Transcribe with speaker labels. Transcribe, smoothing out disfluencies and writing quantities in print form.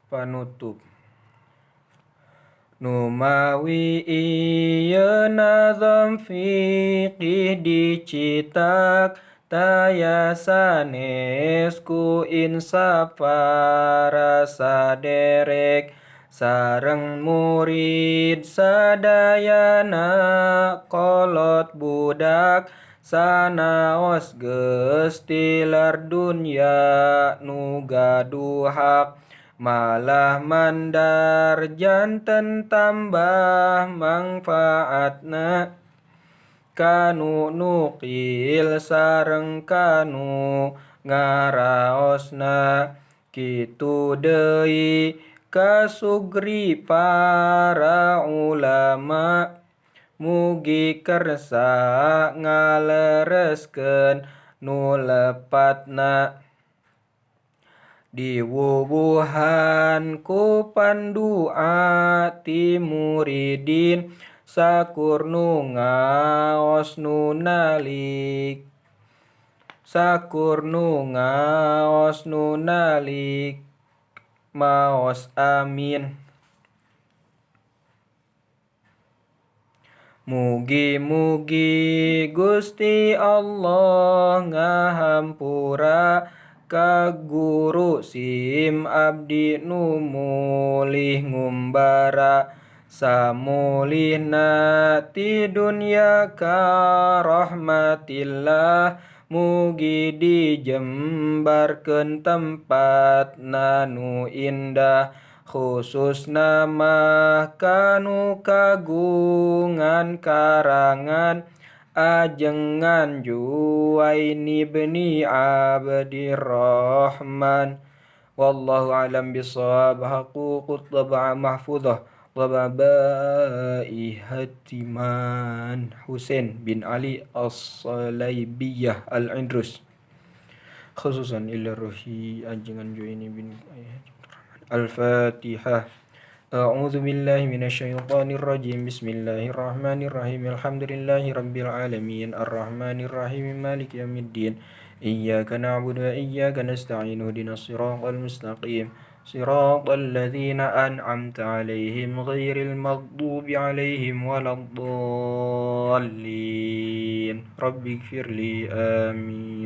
Speaker 1: Panutup. Numawi iya nazam fiqih dicitak tayasanesku insaf para saderek sareng murid sadayana kolot budak sanaos geus tilar dunya nu gaduhak malah mandar janten tambah manfaatna kanu nukil sareng kanu ngaraosna kitu deui kasugri para ulama mugi kersa ngalereskeun nu lepatna diwuwuhan ku pandua ti muridin sakur nu ngaos nu nalik maos amin. Mugi-mugi Gusti Allah ngahampura ka guru sim abdi nu mulih ngumbara samulihna ti dunya ka rahmatillah mugi dijembarkeun tempatna nu indah khususna mah kanu kagungan karangan ajengan Juwaini bni Abdirrahman. Wallahu alam bisawab. Haqukut tab'a mahfudah Wababai Hatiman Husain bin Ali As-Salaybiyah Al-Indrus khususan ila ruhi ajengan Juwaini bin Al-Fatihah. A'udzu billahi minasyaitonir rajim. Bismillahirrahmanirrahim. Alhamdulillahi rabbil alamin. Arrahmanir rahim. Maliki yaumiddin. Iyyaka na'budu wa iyyaka nasta'in. Ihdinas siratal mustaqim. Siratal ladzina an'amta 'alaihim ghairil maghdubi 'alaihim waladdallin. Rabbighfirli. Amin.